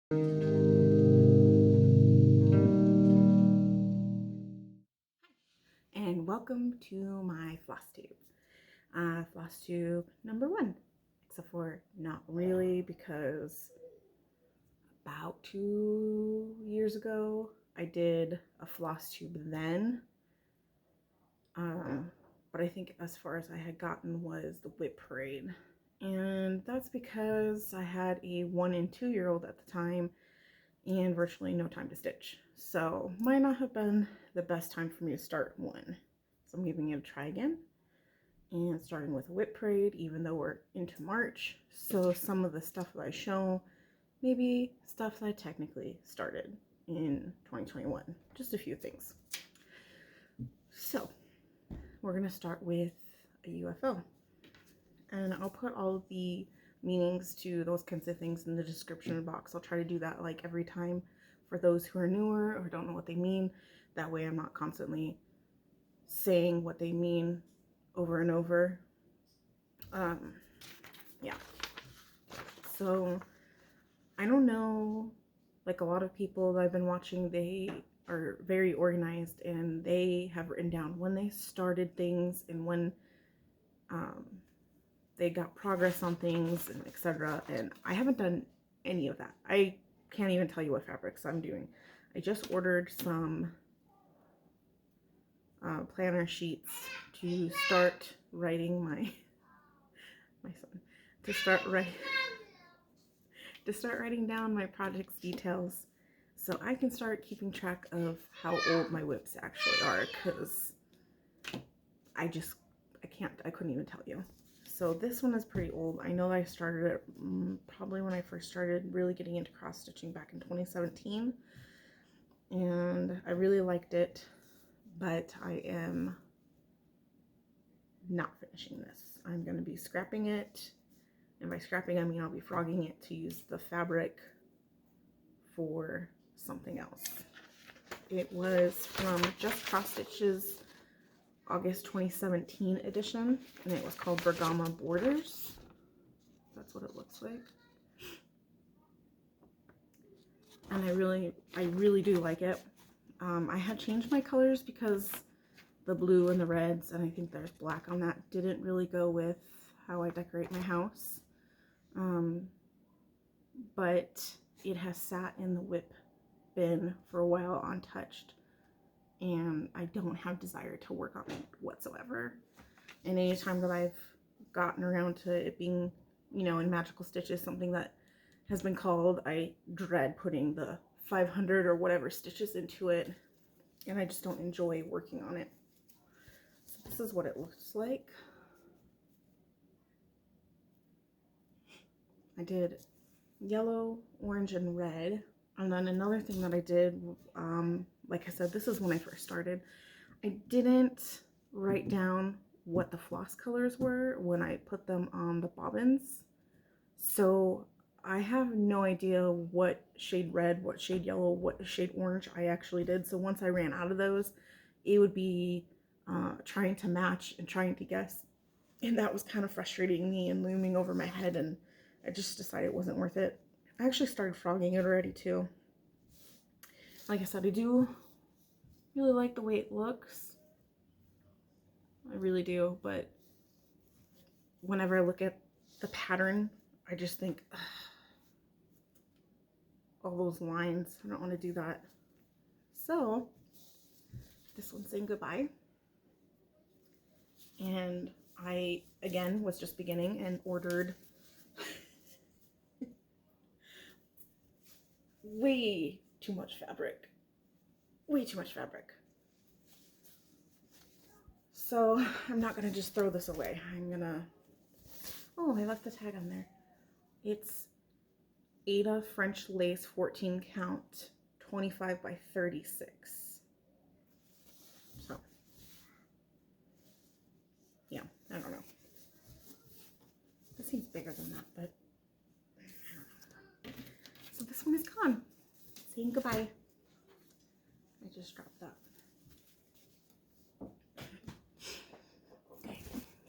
And welcome to my floss tube. Floss tube number 1, except for not really, because about 2 years ago I did a floss tube then. But I think as far as I had gotten was the whip parade. And that's because I had a 1 and 2 year old at the time and virtually no time to stitch. So might not have been the best time for me to start one. So I'm giving it a try again. And starting with whip parade, even though we're into March. So some of the stuff that I show, maybe stuff that I technically started in 2021. Just a few things. So we're gonna start with a UFO. And I'll put all of the meanings to those kinds of things in the description box. I'll try to do that like every time for those who are newer or don't know what they mean. That way I'm not constantly saying what they mean over and over. Yeah. So I don't know, like a lot of people that I've been watching, they are very organized and they have written down when they started things and when they got progress on things and etc. And I haven't done any of that. I can't even tell you what fabrics I'm doing. I just ordered some planner sheets to start writing my son to start writing down my project's details so I can start keeping track of how old my whips actually are, because I couldn't even tell you. So this one is pretty old. I know that I started it probably when I first started really getting into cross stitching back in 2017, and I really liked it, but I am not finishing this. I'm going to be scrapping it, and by scrapping I mean I'll be frogging it to use the fabric for something else. It was from Just Cross Stitch's August 2017 edition, and it was called Bergama Borders. That's what it looks like. And I really do like it. I had changed my colors because the blue and the reds, and I think there's black on that, didn't really go with how I decorate my house. But it has sat in the whip bin for a while untouched, and I don't have desire to work on it whatsoever. And anytime that I've gotten around to it being, you know, in magical stitches, something that has been called, I dread putting the 500 or whatever stitches into it, and I just don't enjoy working on it. So this is what it looks like. I did yellow, orange, and red. And then another thing that I did, like I said, this is when I first started. I didn't write down what the floss colors were when I put them on the bobbins. So I have no idea what shade red, what shade yellow, what shade orange I actually did. So once I ran out of those, it would be trying to match and trying to guess. And that was kind of frustrating me and looming over my head, and I just decided it wasn't worth it. I actually started frogging it already too. Like I said, I do really like the way it looks. I really do, but whenever I look at the pattern, I just think, ugh, all those lines, I don't want to do that. So this one's saying goodbye. And I, again, was just beginning and ordered way too much fabric. Way too much fabric. So I'm not going to just throw this away. I'm going to... Oh, I left the tag on there. It's Ada French Lace 14 count, 25 by 36. So, yeah, I don't know. This seems bigger than that, but I don't know. So this one is gone. Saying goodbye. I just dropped that. Okay,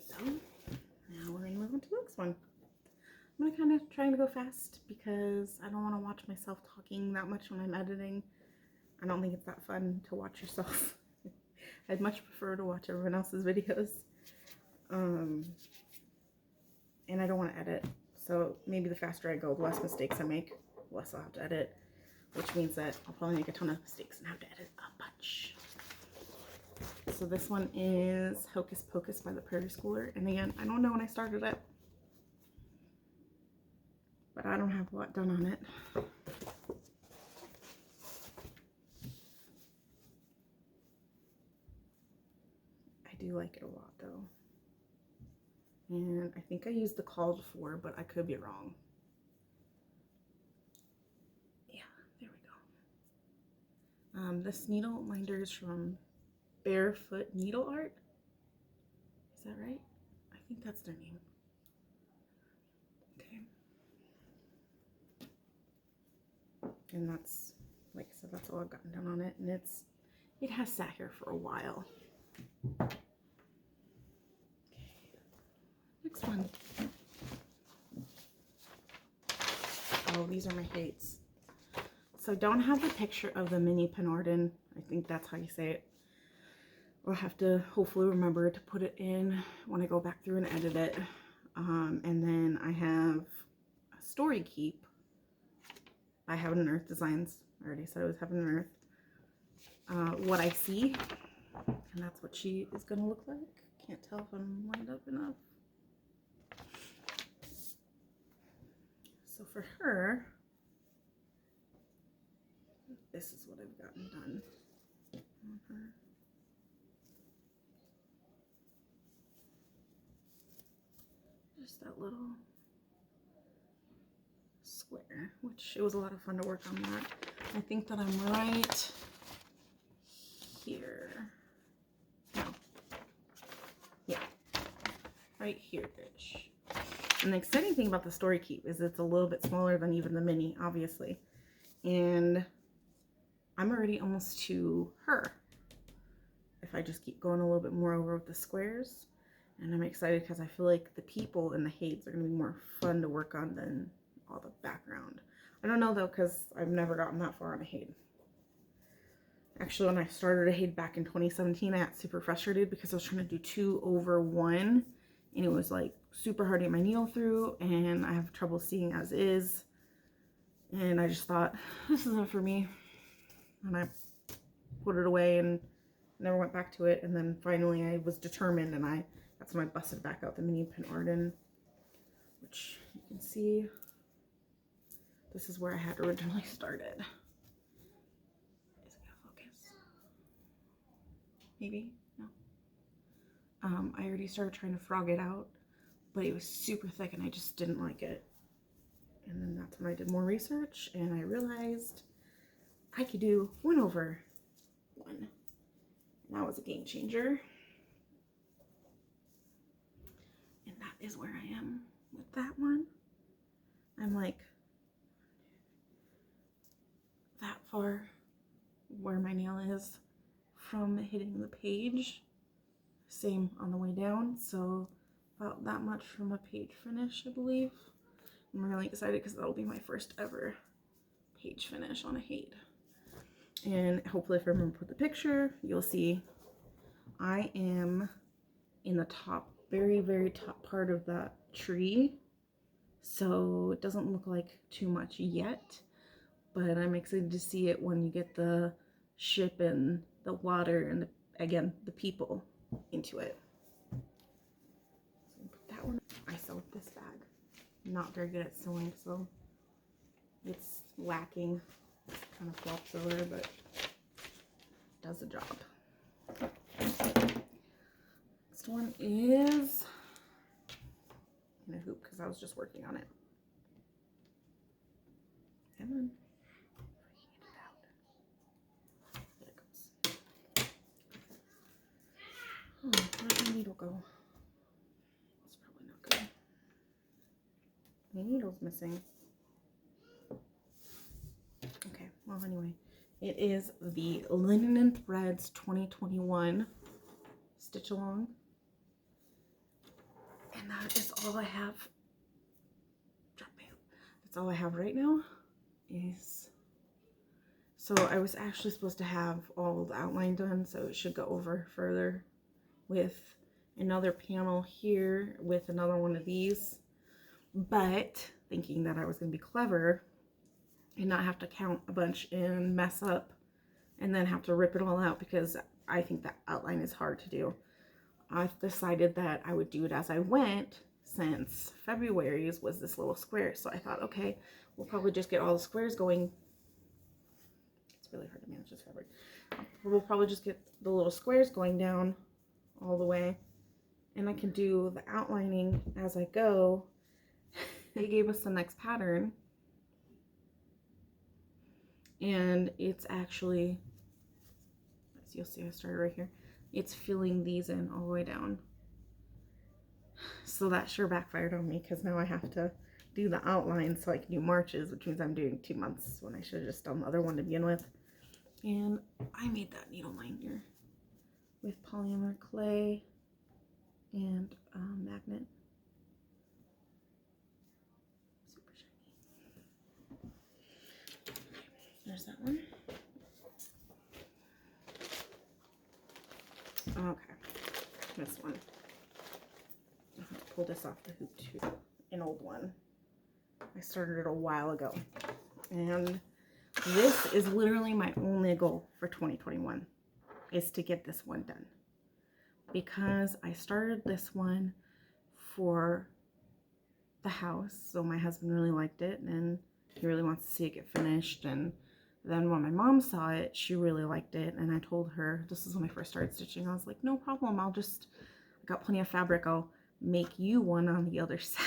so now we're gonna move on to the next one. I'm gonna kind of trying to go fast because I don't want to watch myself talking that much when I'm editing. I don't think it's that fun to watch yourself. I'd much prefer to watch everyone else's videos. And I don't want to edit. So maybe the faster I go, the less mistakes I make, the less I'll have to edit. Which means that I'll probably make a ton of mistakes and have to edit a bunch. So this one is Hocus Pocus by the Prairie Schooler. And again, I don't know when I started it, but I don't have a lot done on it. I do like it a lot though. And I think I used the call before, but I could be wrong. Yeah, there we go. This needle minder is from Barefoot Needle Art. Is that right? I think that's their name. Okay. And that's, like I said, that's all I've gotten done on it. And it has sat here for a while. Next one. Oh, these are my hates. So I don't have the picture of the mini Penarden. I think that's how you say it. I'll have to hopefully remember to put it in when I go back through and edit it. And then I have a Story Keep by Heaven and Earth Designs. I already said it was Heaven and Earth. What I See, and that's what she is going to look like. Can't tell if I'm lined up enough. So for her, this is what I've gotten done on her. Just that little square, which it was a lot of fun to work on that. I think that I'm right here. No. Yeah. Right here-ish. And the exciting thing about the Story Keep is it's a little bit smaller than even the mini, obviously. And I'm already almost to her. If I just keep going a little bit more over with the squares. And I'm excited because I feel like the people and the hates are going to be more fun to work on than all the background. I don't know though, because I've never gotten that far on a hate. Actually, when I started a hate back in 2017, I got super frustrated because I was trying to do 2 over 1. And it was like super hard to get my needle through, and I have trouble seeing as is. And I just thought, this isn't for me. And I put it away and never went back to it. And then finally I was determined, and that's when I busted back out the mini Penarden, which you can see, this is where I had originally started. Is it gonna focus? Maybe? No. I already started trying to frog it out, but it was super thick and I just didn't like it. And then that's when I did more research and I realized I could do 1 over 1. And that was a game changer. And that is where I am with that one. I'm like that far where my nail is from hitting the page. Same on the way down, so about that much from a page finish, I believe. I'm really excited because that'll be my first ever page finish on a hate. And hopefully if I remember to put the picture, you'll see I am in the top, very, very top part of that tree. So it doesn't look like too much yet, but I'm excited to see it when you get the ship and the water and again, the people into it. So put that one. I sewed this bag. I'm not very good at sewing, so it's lacking. Kind of flops over, but does the job. Next one is in a hoop because I was just working on it. Come on. There it goes. Oh, where'd my needle go? It's probably not good. My needle's missing. Okay, well anyway, it is the Linen and Threads 2021 stitch along. And that is all I have all I have right now. So I was actually supposed to have all the outline done, so it should go over further with another panel here with another one of these. But thinking that I was going to be clever and not have to count a bunch and mess up and then have to rip it all out, because I think that outline is hard to do. I've decided that I would do it as I went, since February's was this little square. So I thought, okay, we'll probably just get all the squares going. It's really hard to manage this fabric. We'll probably just get the little squares going down all the way, and I can do the outlining as I go. They gave us the next pattern, and it's actually, as you'll see, I started right here. It's filling these in all the way down. So that sure backfired on me, because now I have to do the outline so I can do marches, which means I'm doing 2 months when I should have just done the other one to begin with. And I made that needle liner with polymer clay and magnet. Super shiny. There's that one. Okay, this one. I have to pull this off the hoop too. An old one. I started it a while ago. And this is literally my only goal for 2021, is to get this one done. Because I started this one for the house, so my husband really liked it and he really wants to see it get finished. And then when my mom saw it, she really liked it, and I told her, this is when I first started stitching, I was like, no problem, I got plenty of fabric, I'll make you one on the other side.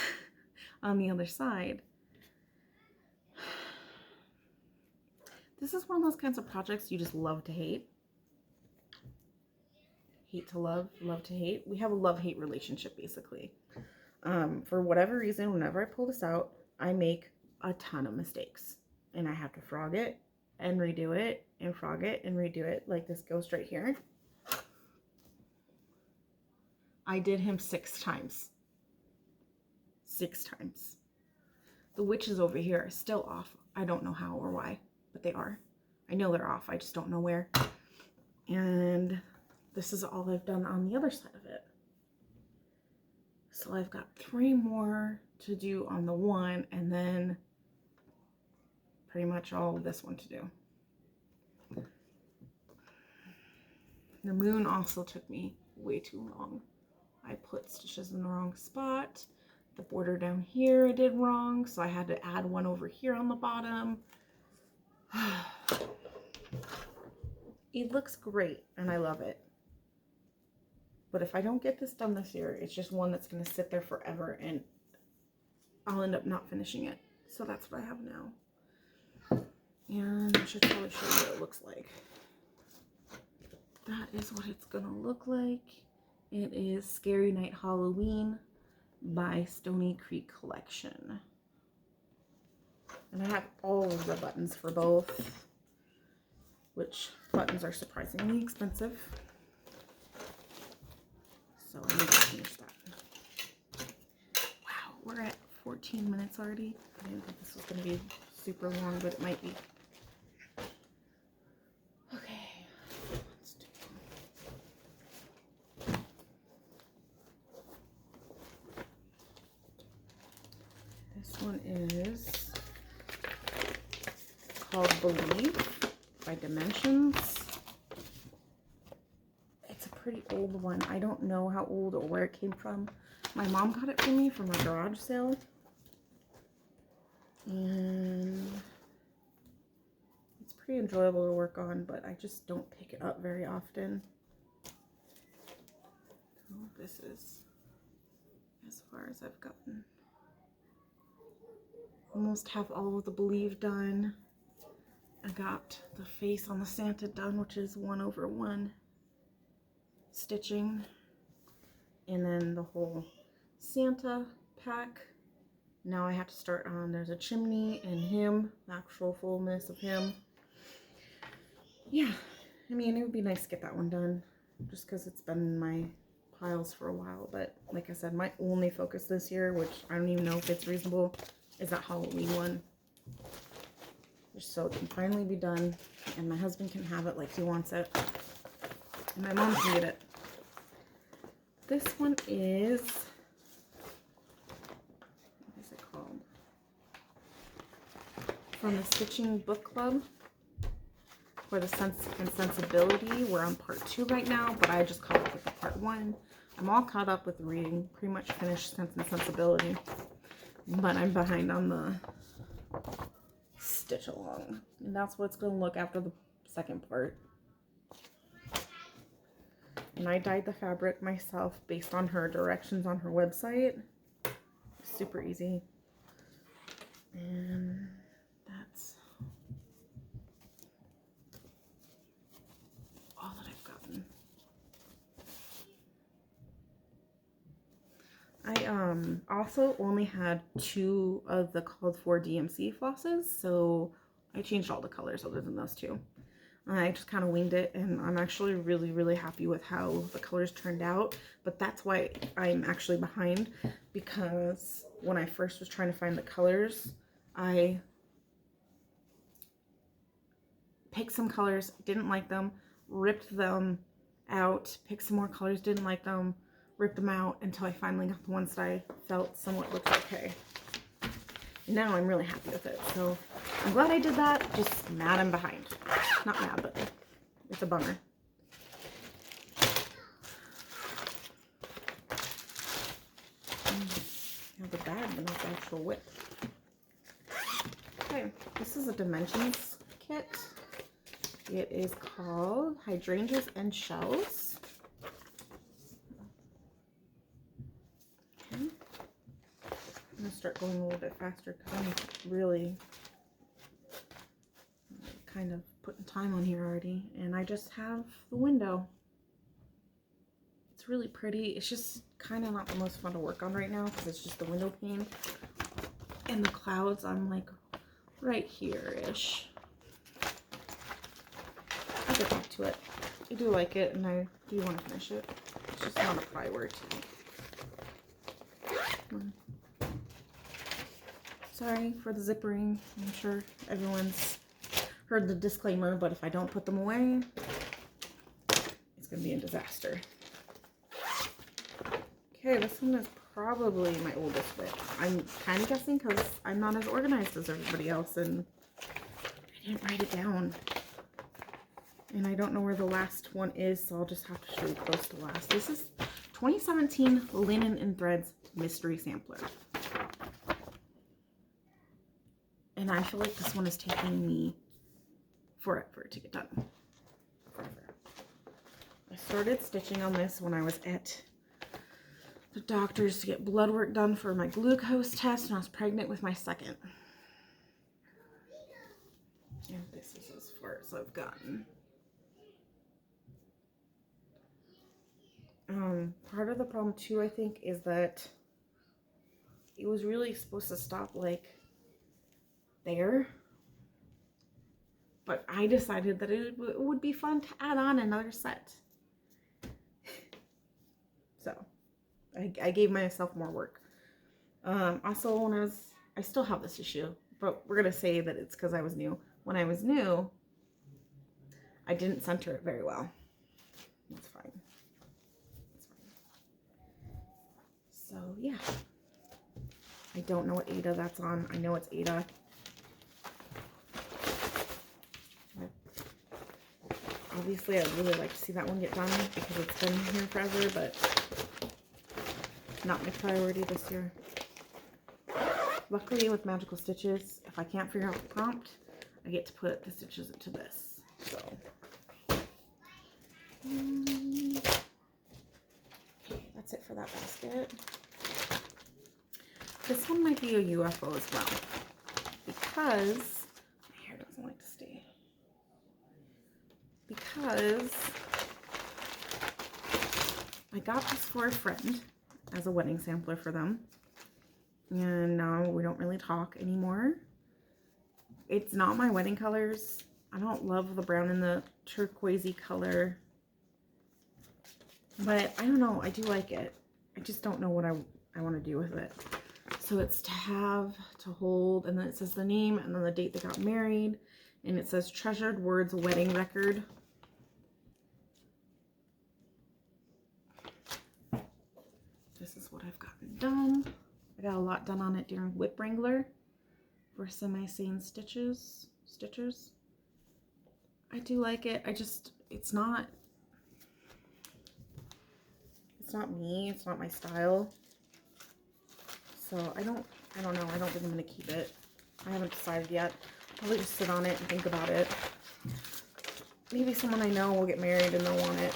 On the other side. This is one of those kinds of projects you just love to hate. Hate to love, love to hate. We have a love-hate relationship, basically. For whatever reason, whenever I pull this out, I make a ton of mistakes. And I have to frog it and redo it and frog it and redo it. Like this ghost right here. I did him 6 times. 6 times. The witches over here are still off. I don't know how or why, but they are. I know they're off. I just don't know where. And this is all I've done on the other side of it. So I've got 3 more to do on the one, and then pretty much all of this one to do. The moon also took me way too long. I put stitches in the wrong spot. The border down here I did wrong, so I had to add one over here on the bottom. It looks great and I love it. But if I don't get this done this year, it's just one that's going to sit there forever and I'll end up not finishing it. So that's what I have now. And I should probably show you what it looks like. That is what it's going to look like. It is Scary Night Halloween by Stony Creek Collection. And I have all of the buttons for both, which buttons are surprisingly expensive. So I need to finish that. Wow, we're at 14 minutes already. I didn't think this was going to be super long, but it might be. Okay, let's do this one is called Believe by Dimensions. It's a pretty old one. I don't know how old or where it came from. My mom got it for me from a garage sale. And it's pretty enjoyable to work on, but I just don't pick it up very often. So this is as far as I've gotten. Almost have all of the Believe done. I got the face on the Santa done, which is 1/1 stitching. And then the whole Santa pack. Now I have to start on, there's a chimney and him, the actual fullness of him. Yeah, I mean, it would be nice to get that one done just because it's been in my piles for a while. But like I said, my only focus this year, which I don't even know if it's reasonable, is that Halloween one. Just so it can finally be done and my husband can have it like he wants it. And my mom can get it. This one is, what is it called? From the Stitching Book Club. For the Sense and Sensibility. We're on part 2 right now, but I just caught up with the part 1. I'm all caught up with reading. Pretty much finished Sense and Sensibility. But I'm behind on the stitch along. And that's what it's going to look after the second part. And I dyed the fabric myself based on her directions on her website. Super easy. And that's all that I've gotten. I also only had 2 of the called for DMC flosses, so I changed all the colors other than those 2. I just kind of winged it, and I'm actually really happy with how the colors turned out, but that's why I'm actually behind, because when I first was trying to find the colors, I picked some colors, didn't like them, ripped them out, picked some more colors, didn't like them, ripped them out until I finally got the ones that I felt somewhat looked okay. Now I'm really happy with it, so I'm glad I did that. Just mad I'm behind. Not mad, but it's a bummer. Now the bag, but not the actual whip. Okay, this is a Dimensions kit. It is called Hydrangeas and Shells. Okay. I'm going to start going a little bit faster because I'm really kind of putting time on here already. And I just have the window. It's really pretty. It's just kind of not the most fun to work on right now because it's just the window pane. And the clouds, I'm like right here-ish. I'll get back to it. I do like it and I do want to finish it. It's just not a priority. Sorry for the zippering. I'm sure everyone's heard the disclaimer, but if I don't put them away, it's going to be a disaster. Okay, this one is probably my oldest whip. I'm kind of guessing because I'm not as organized as everybody else and I didn't write it down. And I don't know where the last one is, so I'll just have to show you close to last. This is 2017 Linen and Threads Mystery Sampler. And I feel like this one is taking me forever to get done. Forever. I started stitching on this when I was at the doctor's to get blood work done for my glucose test, and I was pregnant with my second. And this is as far as I've gotten. Part of the problem too, I think, is that it was really supposed to stop like there, but I decided that it would be fun to add on another set. So I gave myself more work. Also, when I still have this issue, but we're gonna say that it's because I was new. When I was new, I didn't center it very well. That's fine. That's fine. So yeah, I don't know what Ada that's on. I know it's Ada. Obviously, I'd really like to see that one get done because it's been here forever, but not my priority this year. Luckily, with Magical Stitches, if I can't figure out the prompt, I get to put the stitches into this. So, okay, that's it for that basket. This one might be a UFO as well because my hair doesn't like to stay. Because I got this for a friend as a wedding sampler for them, and now we don't really talk anymore. It's not my wedding colors. I don't love the brown and the turquoisey color, but I don't know, I do like it. I just don't know what I want to do with it. So it's to have, to hold, and then it says the name and then the date they got married. And it says Treasured Words Wedding Record. This is what I've gotten done. I got a lot done on it during Whip Wrangler for semi-sane stitchers. I do like it. It's not me. It's not my style. So I don't know. I don't think I'm going to keep it. I haven't decided yet. Probably just sit on it and think about it. Maybe someone I know will get married and they'll want it.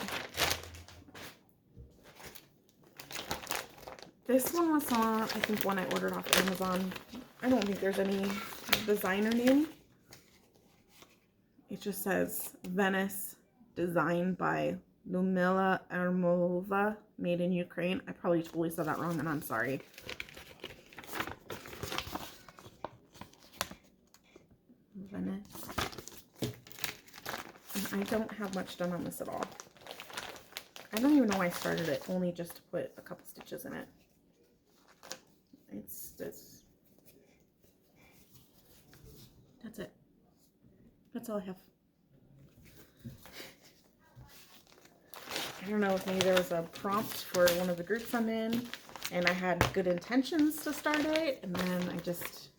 This one was on, I think, one I ordered off Amazon. I don't think there's any designer name. It just says Venice, designed by Lumila Ermova, made in Ukraine. I probably totally said that wrong, and I'm sorry. Venice. And I don't have much done on this at all. I don't even know why I started it, only just to put a couple stitches in it. It's this. That's it. That's all I have. I don't know if maybe there was a prompt for one of the groups I'm in, and I had good intentions to start it, and then I just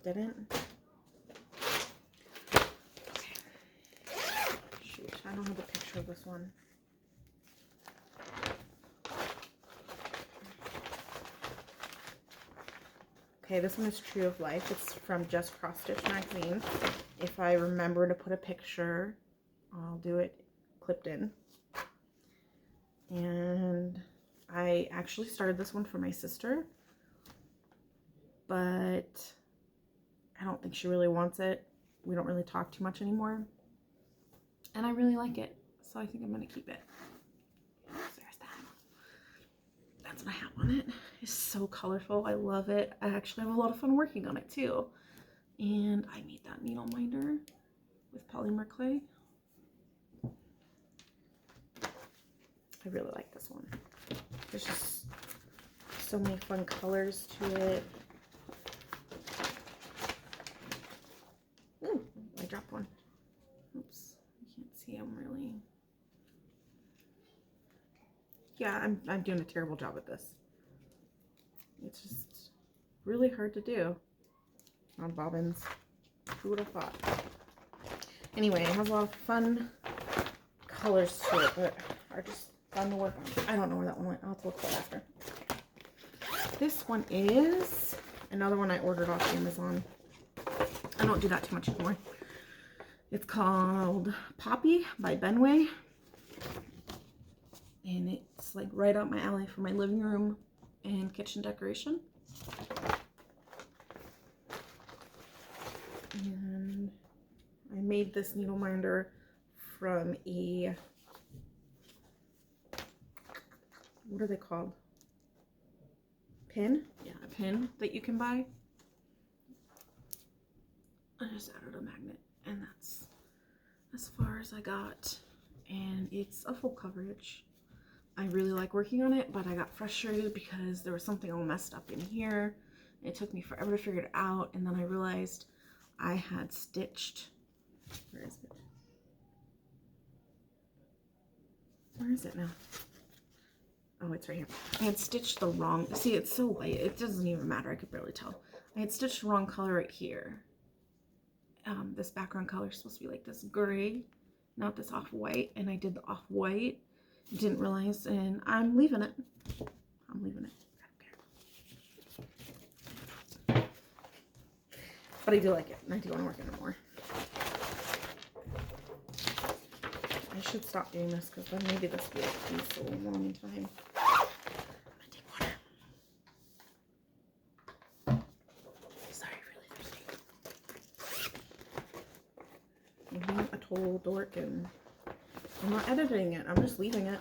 didn't. Okay. Shoot, I don't have a picture of this one. Okay, this one is True of Life. It's from Just Cross Stitch magazine. If I remember to put a picture, I'll do it clipped in. And I actually started this one for my sister, but I don't think she really wants it. We don't really talk too much anymore. And I really like it, so I think I'm going to keep it. So there's that. That's what I have on it. It's so colorful. I love it. I actually have a lot of fun working on it too. And I made that needle minder with polymer clay. I really like this one. There's just so many fun colors to it. Ooh, I dropped one. Oops, I can't see them really. Yeah, I'm doing a terrible job at this. It's just really hard to do on bobbins. Who would have thought? Anyway, it has a lot of fun colors to it that are just fun to work on. I don't know where that one went. I'll have to look for it after. This one is another one I ordered off Amazon. I don't do that too much anymore. It's called Poppy by Benway. And it's like right up my alley for my living room and kitchen decoration. And I made this needle minder from a, what are they called? Pin? Yeah, a pin that you can buy. I just added a magnet, and that's as far as I got. And it's a full coverage. I really like working on it, but I got frustrated because there was something all messed up in here. It took me forever to figure it out, and then I realized I had stitched, where is it? Where is it now? Oh, it's right here. I had stitched the wrong, see, it's so white, it doesn't even matter, I could barely tell. I had stitched the wrong color right here. This background color is supposed to be like this gray, not this off-white, and I did the off-white. Didn't realize, and I'm leaving it. I'm leaving it. I don't care. But I do like it, and I do want to work on it more. I should stop doing this because then maybe this will be so long in time. I'm gonna take water. Sorry, really thirsty. I'm being a total dork and I'm not editing it, I'm just leaving it.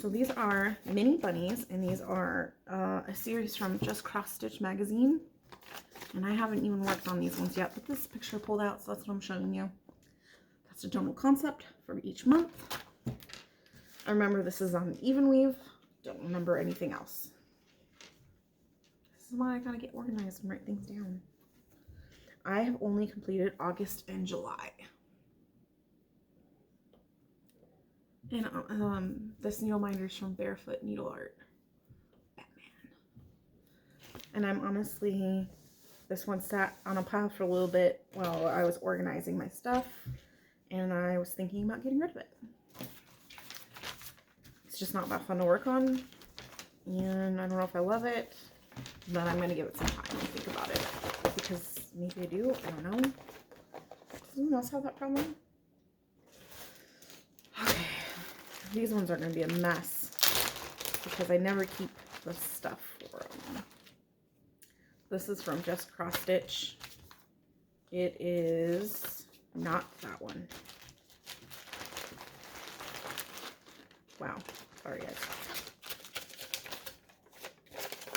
So these are mini bunnies, and these are a series from Just Cross Stitch magazine. And I haven't even worked on these ones yet, but this picture pulled out, so that's what I'm showing you. That's the general concept for each month. I remember this is on even weave, don't remember anything else. This is why I gotta get organized and write things down. I have only completed August and July. And this needle minder is from Barefoot Needle Art. Batman. And I'm honestly, this one sat on a pile for a little bit while I was organizing my stuff, and I was thinking about getting rid of it. It's just not that fun to work on, and I don't know if I love it, but I'm going to give it some time and think about it, because maybe I do, I don't know. Does anyone else have that problem? Okay, these ones are going to be a mess, because I never keep the stuff for them. This is from Just Cross Stitch. It is not that one. Wow, sorry guys.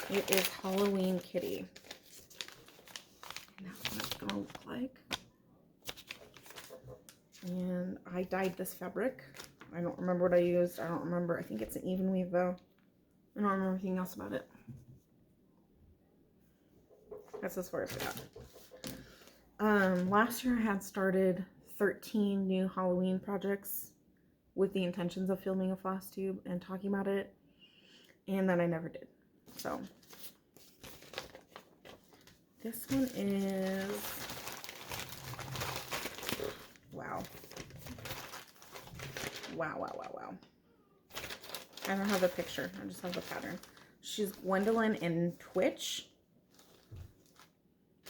It is Halloween Kitty. And that's what it's gonna look like. And I dyed this fabric. I don't remember what I used. I don't remember. I think it's an even weave though. I don't remember anything else about it. That's as far as I got. Last year I had started 13 new Halloween projects with the intentions of filming a floss tube and talking about it, and then I never did. So this one is, wow. Wow. I don't have a picture, I just have the pattern. She's Gwendolyn in Twitch,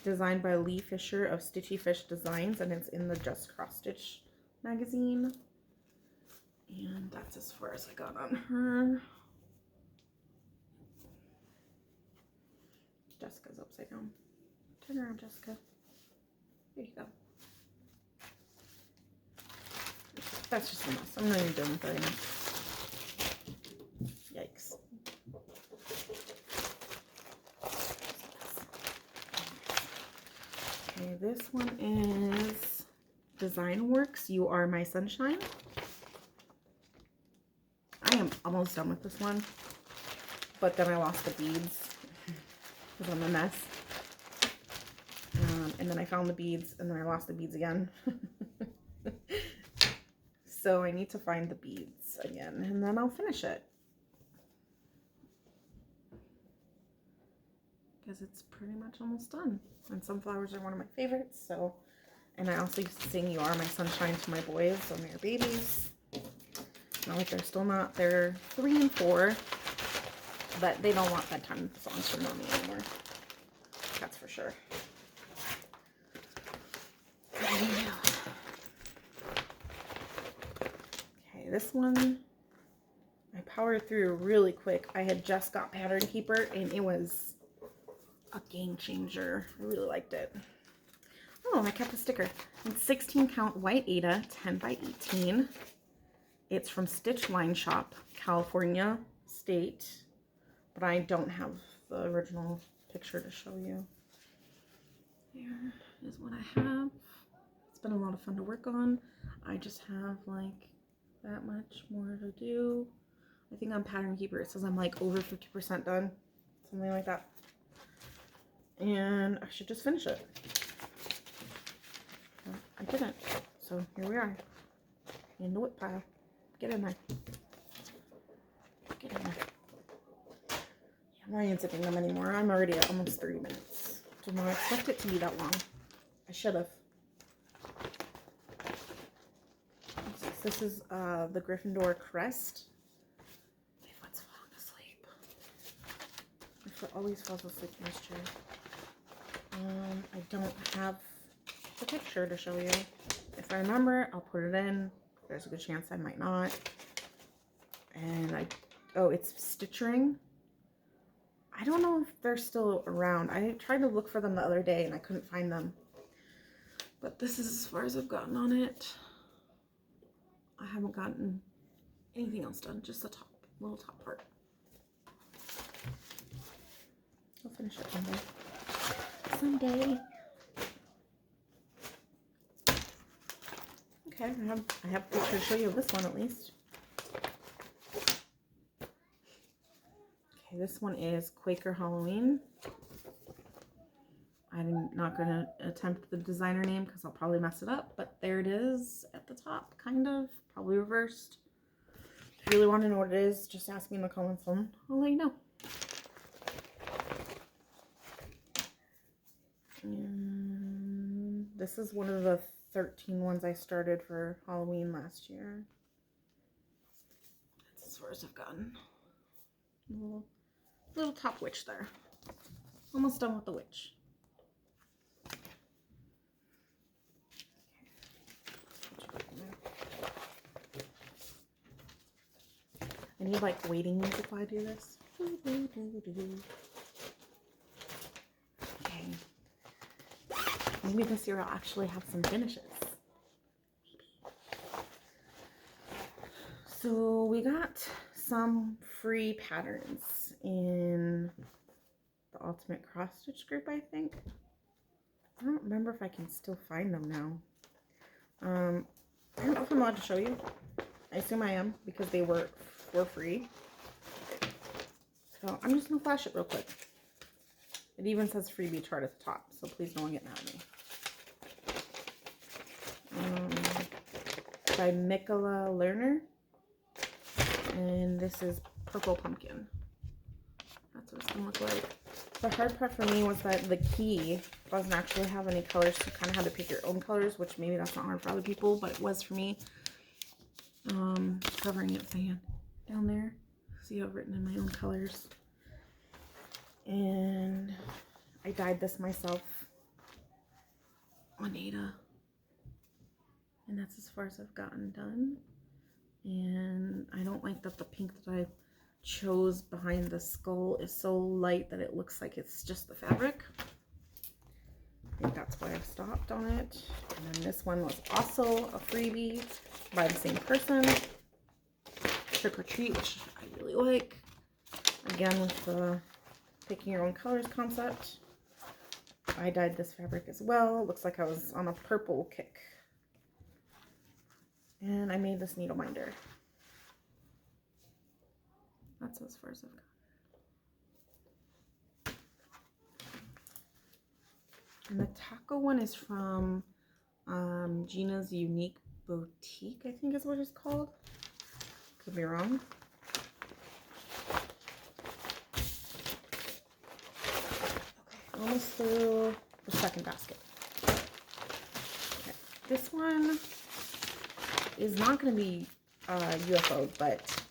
designed by Lee Fisher of Stitchy Fish Designs, and it's in the Just Cross Stitch magazine. And that's as far as I got on her. Jessica's upside down. Turn around, Jessica. There you go. That's just a mess. I'm not even doing it right now. Yikes. Okay, this one is Design Works, You Are My Sunshine. I am almost done with this one, but then I lost the beads because I'm a mess. And then I found the beads, and then I lost the beads again. So I need to find the beads again, and then I'll finish it. Because it's pretty much almost done. And sunflowers are one of my favorites, so. And I also used to sing You Are My Sunshine to my boys when they were babies. Not like they're still not, they're 3 and 4, but they don't want bedtime songs from mommy anymore. That's for sure. Okay, this one, I powered through really quick. I had just got Pattern Keeper, and it was a game changer. I really liked it. Oh, I kept the sticker. It's 16 count white Aida, 10 by 18. It's from Stitch Line Shop, California State, but I don't have the original picture to show you. Here is what I have. It's been a lot of fun to work on. I just have like that much more to do. I think on Pattern Keeper it says I'm like over 50% done, something like that. And I should just finish it. But I didn't, so here we are in the whip pile. Get in there. Get in there. Yeah, I'm not even zipping them anymore. I'm already at almost 30 minutes. Did not expect it to be that long. I should have. This is the Gryffindor crest. My foot's falling asleep. My foot always falls asleep in this chair. I don't have the picture to show you. If I remember, I'll put it in. There's a good chance I might not. And oh, it's Stitch Ring. I don't know if they're still around. I tried to look for them the other day and I couldn't find them. But this is as far as I've gotten on it. I haven't gotten anything else done, just the top, little top part. I'll finish it someday. Someday. Okay, I have a picture to show you of this one at least. Okay, this one is Quaker Halloween. I'm not going to attempt the designer name because I'll probably mess it up, but there it is at the top, kind of, probably reversed. If you really want to know what it is, just ask me in the comments and I'll let you know. And this is one of the 13 ones I started for Halloween last year. That's as far as I've gotten. Little top witch there. Almost done with the witch. I need like waiting music while I do this. Okay. Maybe this year I'll actually have some finishes. Maybe. So we got some free patterns in the Ultimate Cross Stitch group, I think. I don't remember if I can still find them now. I don't know if I'm allowed to show you. I assume I am because they were for free. So I'm just gonna flash it real quick. It even says freebie chart at the top, so please no one get mad at me. By Mikola Lerner, and this is Purple Pumpkin. That's what it's gonna look like. The hard part for me was that the key doesn't actually have any colors, so you kind of had to pick your own colors, which maybe that's not hard for other people, but it was for me. Covering it with my hand down there. See, I've written in my own colors. And I dyed this myself on Ada. And that's as far as I've gotten done. And I don't like that the pink that I chose behind the skull is so light that it looks like it's just the fabric. I think that's why I've stopped on it. And then this one was also a freebie by the same person. Trick or Treat, which I really like. Again, with the picking your own colors concept. I dyed this fabric as well. Looks like I was on a purple kick. And I made this needle minder. That's as far as I've got. And the taco one is from Gina's Unique Boutique, I think is what it's called. Could be wrong. Okay, almost through the second basket. Okay, this one is not going to be UFO, but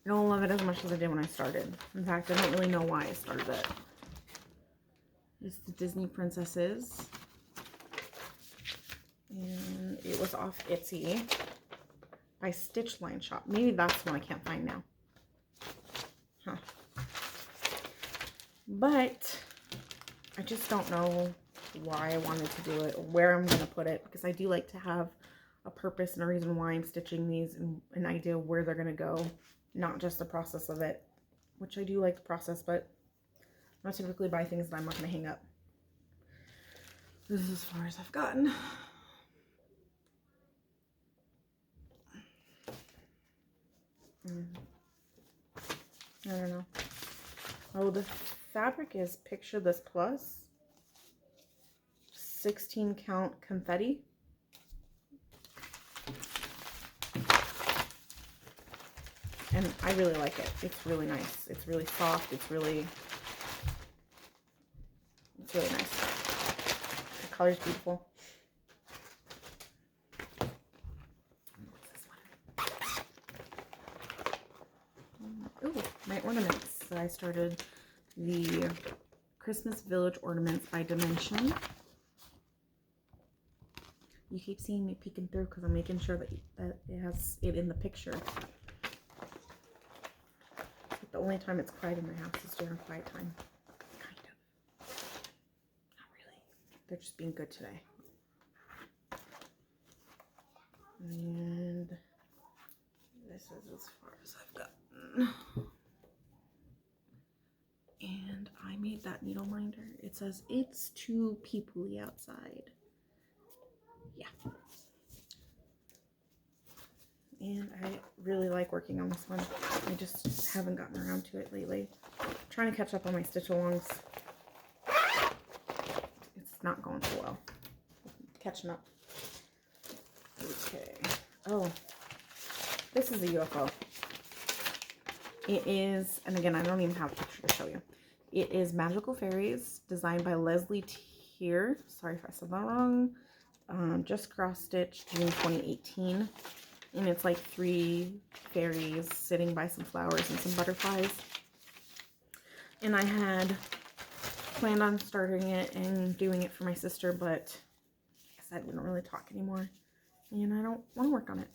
I don't love it as much as I did when I started. In fact, I don't really know why I started it. It's the Disney Princesses. And it was off Etsy by Stitch Line Shop. Maybe that's one I can't find now. Huh. But I just don't know why I wanted to do it or where I'm going to put it, because I do like to have a purpose and a reason why I'm stitching these and an idea of where they're going to go, not just the process of it, which I do like the process, but I don't typically buy things that I'm not going to hang up. This is as far as I've gotten. I don't know. Oh, the fabric is Picture This Plus 16 count confetti. And I really like it. It's really nice. It's really soft. It's really nice. The color's beautiful. Ooh, my ornaments. So I started the Christmas Village ornaments by Dimension. You keep seeing me peeking through because I'm making sure that it has it in the picture. The only time it's quiet in my house is during quiet time. Kind of. Not really. They're just being good today. And this is as far as I've gotten. And I made that needle minder. It says, "It's too peoply outside." Yeah. And I really like working on this one. I just haven't gotten around to it lately. I'm trying to catch up on my stitch-alongs. It's not going so well. Catching up. Okay. Oh, this is a UFO. It is, and again, I don't even have a picture to show you. It is Magical Fairies, designed by Leslie Tier. Sorry if I said that wrong. Just cross-stitched June 2018. And it's like 3 fairies sitting by some flowers and some butterflies. And I had planned on starting it and doing it for my sister, but I guess I wouldn't really talk anymore. And I don't want to work on it.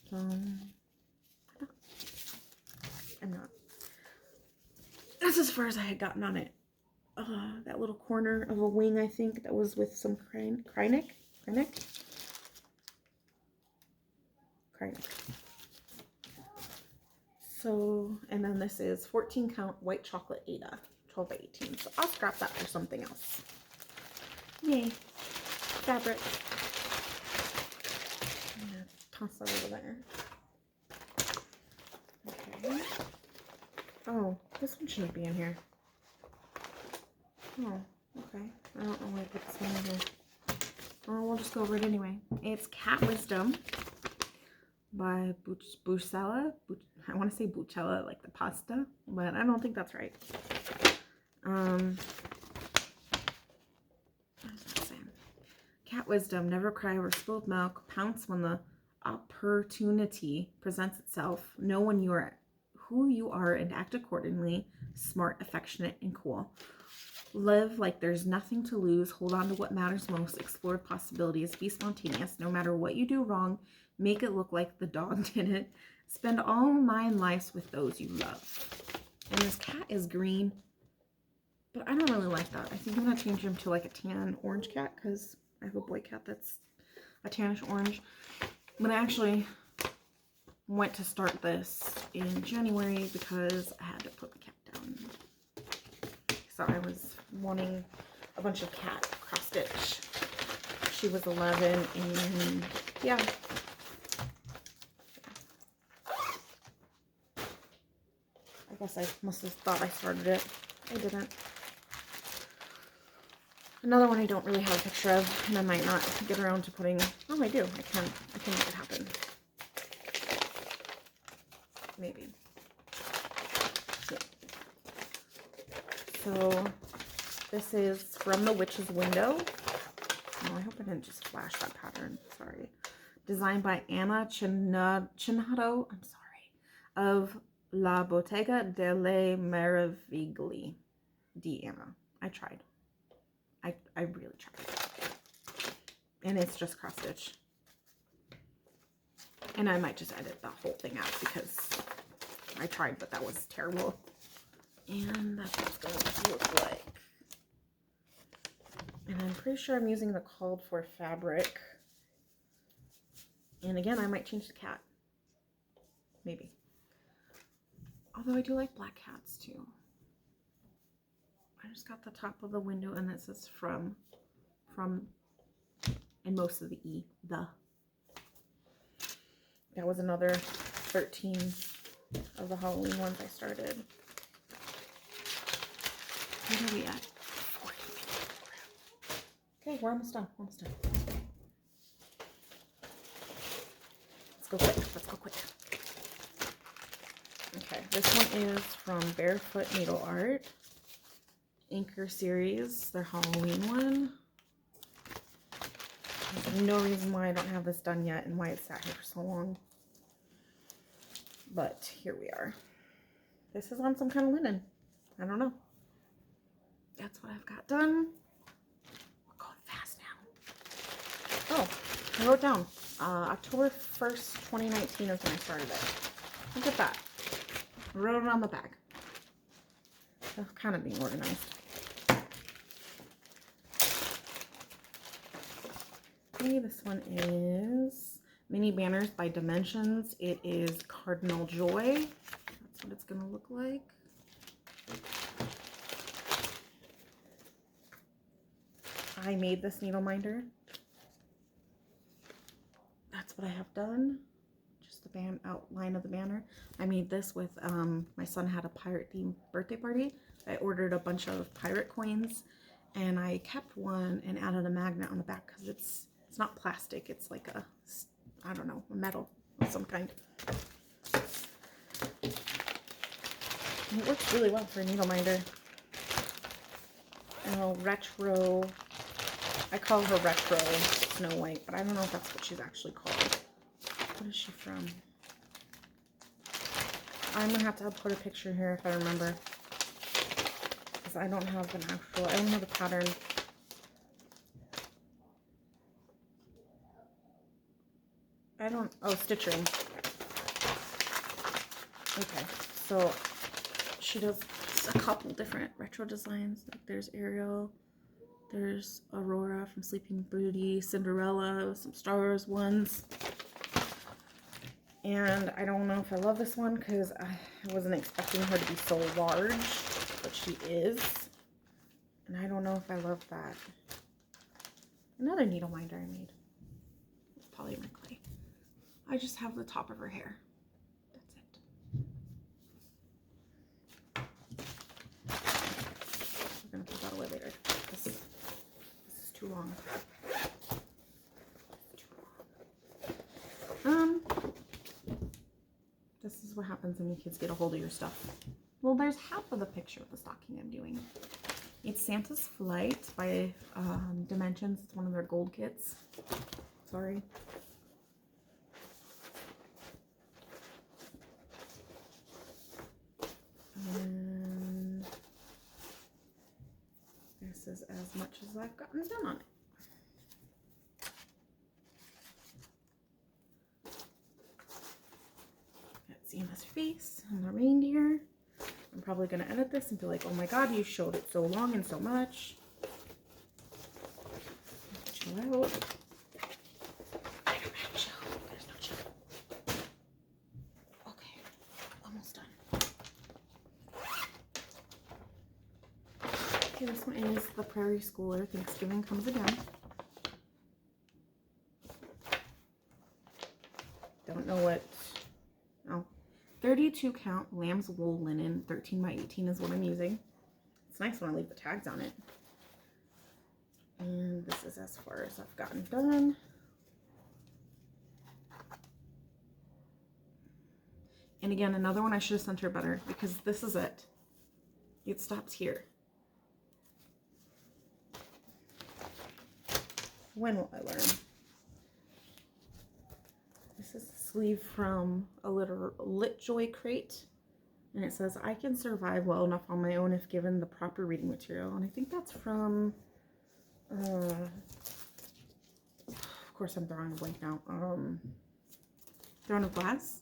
So, I'm not. That's as far as I had gotten on it. That little corner of a wing, I think, that was with some Krynic. So, and then this is 14 count white chocolate Ada, 12 by 18. So I'll scrap that for something else. Yay. Fabric. I'm gonna toss that over there. Okay. Oh, this one shouldn't be in here. Oh, okay. I don't know why I put this one in here. Well, we'll just go over it anyway. It's Cat Wisdom by Bucella. I want to say Bucella, like the pasta, but I don't think that's right. What is that saying? Cat Wisdom, never cry over spilled milk. Pounce when the opportunity presents itself. Know when you are who you are and act accordingly. Smart, affectionate, and cool. Live like there's nothing to lose. Hold on to what matters most. Explore possibilities. Be spontaneous. No matter what you do wrong, make it look like the dog did it. Spend all 9 lives with those you love. And this cat is green, but I don't really like that. I think I'm going to change him to like a tan orange cat because I have a boy cat that's a tannish orange. But I actually went to start this in January because I had to put the cat down. So I was wanting a bunch of cat cross stitch. She was 11 and yeah. I guess I must have thought I started it. I didn't. Another one I don't really have a picture of, and I might not get around to putting. Oh, I do. I can make it happen. Maybe. Yeah. So this is From the Witch's Window. Oh, I hope I didn't just flash that pattern. Sorry. Designed by Anna Chinado. I'm sorry. Of La Bottega delle Meraviglie. Anna. I tried. I really tried. And it's just cross stitch. And I might just edit the whole thing out because I tried, but that was terrible. And that's what it's going to look like. And I'm pretty sure I'm using the called for fabric. And again, I might change the cat. Maybe. Although I do like black cats too. I just got the top of the window and it says from, and most of the E, the. That was another 13 of the Halloween ones I started. What are we at? 40 minutes. Okay, we're almost done. We're almost done. Let's go quick. Let's go quick. Okay, this one is from Barefoot Needle Art. Anchor series, their Halloween one. There's no reason why I don't have this done yet and why it's sat here for so long. But here we are. This is on some kind of linen. I don't know. That's what I've got done. We're going fast now. Oh, I wrote down October 1st, 2019 is when I started it. Look at that. I wrote it on the bag. So kind of being organized. Okay, this one is Mini Banners by Dimensions. It is Cardinal Joy. That's what it's going to look like. I made this needle minder. That's what I have done. Just the outline of the banner. I made this with, my son had a pirate themed birthday party. I ordered a bunch of pirate coins, and I kept one and added a magnet on the back because it's not plastic. It's like a, I don't know, a metal of some kind. And it works really well for a needle minder. Retro. I call her Retro Snow White, but I don't know if that's what she's actually called. What is she from? I'm gonna have to put a picture here if I remember, because I don't have an actual. I don't have a pattern. Oh, stitching. Okay, so she does a couple different retro designs. Like there's Ariel, there's Aurora from Sleeping Beauty, Cinderella, some Star Wars ones. And I don't know if I love this one because I wasn't expecting her to be so large, but she is. And I don't know if I love that. Another needle minder I made. It's polymer clay. I just have the top of her hair. That's it. We're gonna put that away later. This is too long. This is what happens when your kids get a hold of your stuff. Well, there's half of the picture of the stocking I'm doing. It's Santa's Flight by Dimensions. It's one of their gold kits. Sorry. And this is as much as I've gotten done on it. Santa's face and the reindeer. I'm probably going to edit this and be like, oh my god, you showed it so long and so much. Chill out. There's no chill. Okay, almost done. Okay, this one is the Prairie Schooler. Thanksgiving Comes Again. Don't know what. Oh. 32 count lamb's wool linen, 13 by 18 is what I'm using. It's nice when I leave the tags on it. And this is as far as I've gotten done. And again, another one I should have sent her better because this is it. It stops here. When will I learn? This is a sleeve from a Lit Joy crate, and it says, I can survive well enough on my own if given the proper reading material. And I think that's from, of course I'm drawing a blank now, Throne of Glass.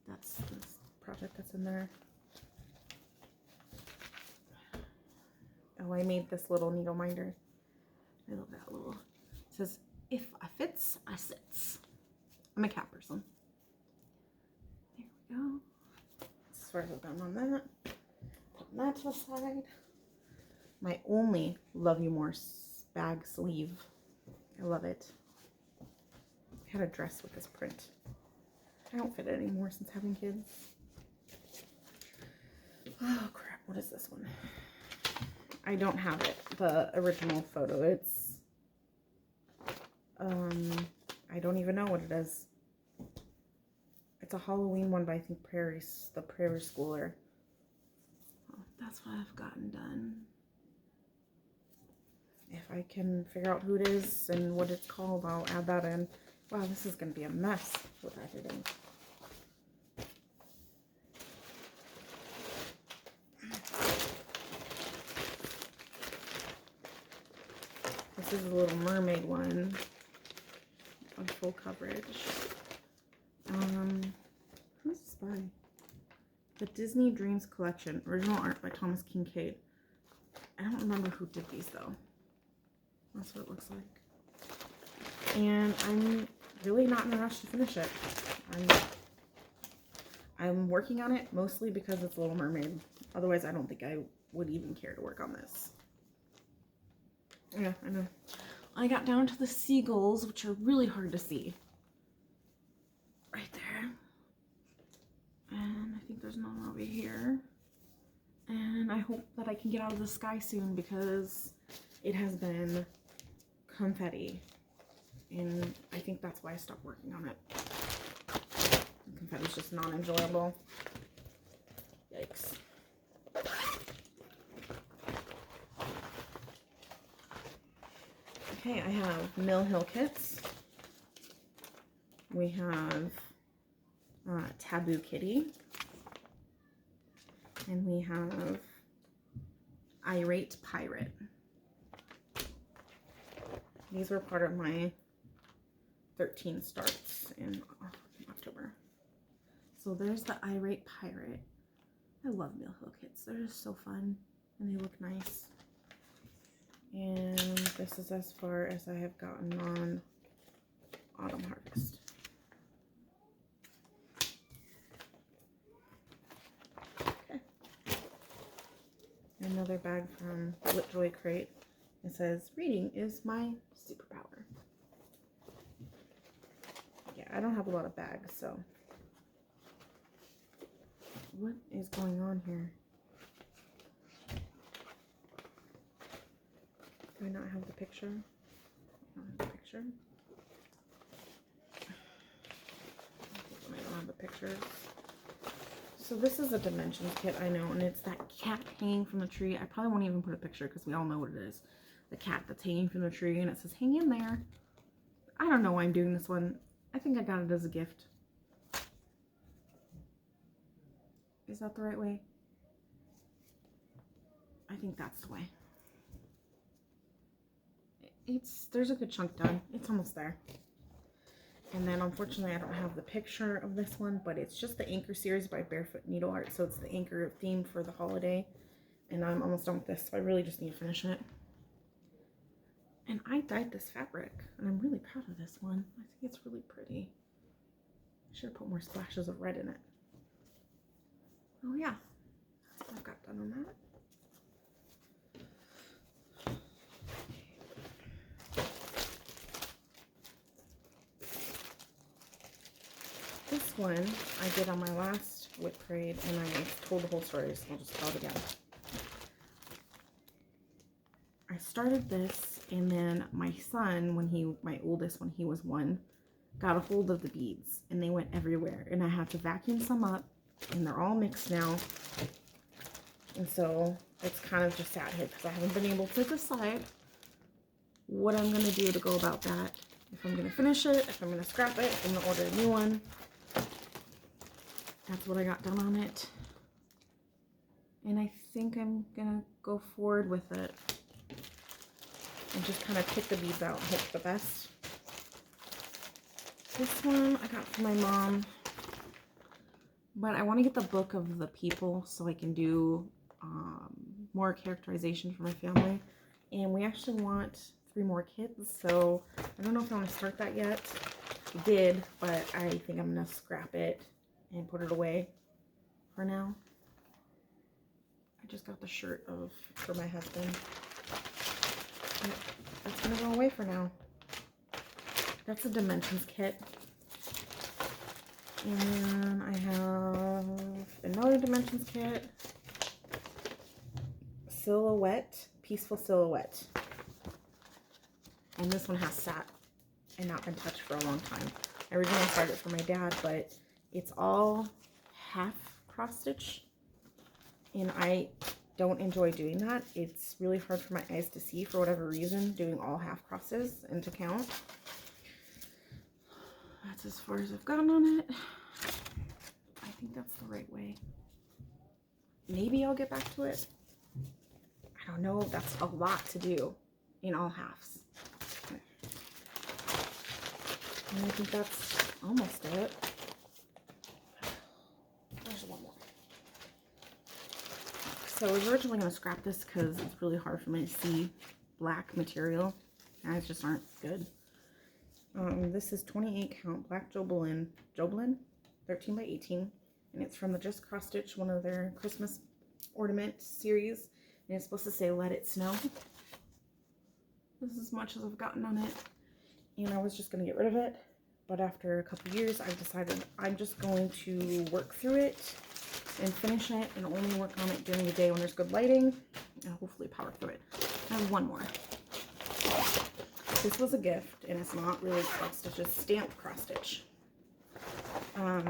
That's this project that's in there. Oh, I made this little needle minder. I love that little, it says, if I fits, I sits. I'm a cat person. There we go. As far as I've done on that. Put that to the side. My only Love You More bag sleeve. I love it. I had a dress with this print. I don't fit it anymore since having kids. Oh crap, what is this one? I don't have it, the original photo. It's I don't even know what it is. It's a Halloween one, but I think the Prairie Schooler. Oh, that's what I've gotten done. If I can figure out who it is and what it's called, I'll add that in. Wow, this is going to be a mess with editing. This is a Little Mermaid one on full coverage. Who's this by? The Disney Dreams Collection. Original art by Thomas Kincaid. I don't remember who did these though. That's what it looks like. And I'm really not in a rush to finish it. I'm working on it mostly because it's Little Mermaid. Otherwise, I don't think I would even care to work on this. Yeah, I know. I got down to the seagulls, which are really hard to see. Right that I can get out of the sky soon because it has been confetti. And I think that's why I stopped working on it. Confetti is just not enjoyable. Yikes. Okay, I have Mill Hill kits. We have Taboo Kitty. And we have Irate Pirate. These were part of my 13 starts in October. So there's the Irate Pirate. I love Mill Hill kits. They're just so fun and they look nice. And this is as far as I have gotten on Autumn Harvest. Okay. Another bag from Lit Joy Crate. It says, reading is my superpower. Yeah, I don't have a lot of bags, so. What is going on here? Do I not have the picture? I don't have the picture. I don't have the pictures. So this is a Dimensions kit, I know, and it's that cat hanging from the tree. I probably won't even put a picture because we all know what it is. The cat that's hanging from the tree, and it says, hang in there. I don't know why I'm doing this one. I think I got it as a gift. Is that the right way? I think that's the way. There's a good chunk done. It's almost there. And then unfortunately I don't have the picture of this one, but it's just the Anchor series by Barefoot Needle Art. So it's the Anchor theme for the holiday. And I'm almost done with this, so I really just need to finish it. And I dyed this fabric, and I'm really proud of this one. I think it's really pretty. I should have put more splashes of red in it. Oh yeah, that's what I've got done on that. This one I did on my last whip parade, and I told the whole story, so I'll just tell it again. I started this, and then my son, my oldest, when he was 1, got a hold of the beads, and they went everywhere, and I had to vacuum some up, and they're all mixed now, and so it's kind of just sad here because I haven't been able to decide what I'm going to do to go about that. If I'm going to finish it, if I'm going to scrap it, if I'm going to order a new one. That's what I got done on it. And I think I'm going to go forward with it and just kind of pick the beads out and hope for the best. This one I got from my mom, but I want to get the book of the people so I can do more characterization for my family. And we actually want 3 more kids, so I don't know if I want to start that yet. I did, but I think I'm going to scrap it and put it away for now. I just got the shirt for my husband. That's going to go away for now. That's a Dimensions kit. And I have another Dimensions kit. Silhouette, Peaceful Silhouette. And this one has sat and not been touched for a long time. I originally started it for my dad, but it's all half cross stitch. And I don't enjoy doing that. It's really hard for my eyes to see for whatever reason, doing all half crosses and to count. That's as far as I've gotten on it. I think that's the right way. Maybe I'll get back to it. I don't know. That's a lot to do in all halves. And I think that's almost it. There's one more. So I was originally going to scrap this because it's really hard for me to see black material. And eyes just aren't good. This is 28 count black Jobelin 13 by 18, and it's from the Just Cross Stitch, one of their Christmas ornament series, and it's supposed to say "Let It Snow." This is as much as I've gotten on it, and I was just going to get rid of it, but after a couple years I've decided I'm just going to work through it and finish it and only work on it during the day when there's good lighting, and hopefully power through it. I have one more. This was a gift, and it's not really cross stitch, it's stamped cross stitch. I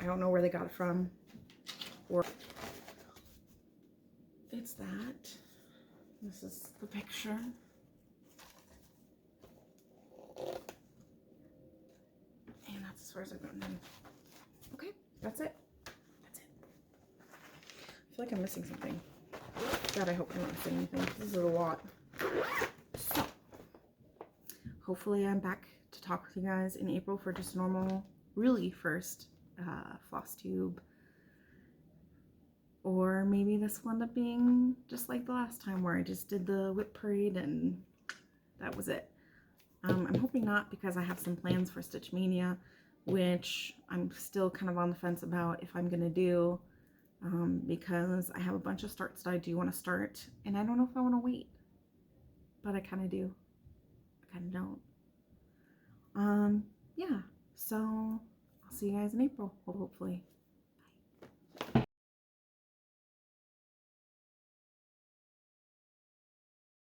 don't know where they got it from, or it's that. This is the picture. And that's as far as I've gotten in. Okay, that's it. That's it. I feel like I'm missing something. God, I hope I'm not missing anything. This is a lot. So, hopefully I'm back to talk with you guys in April for just normal, really first floss tube. Or maybe this will end up being just like the last time where I just did the whip parade and that was it. I'm hoping not, because I have some plans for Stitch Mania, which I'm still kind of on the fence about if I'm going to do, because I have a bunch of starts that I do want to start, and I don't know if I want to wait, but I kind of do. I kind of don't. Yeah, so I'll see you guys in April, hopefully.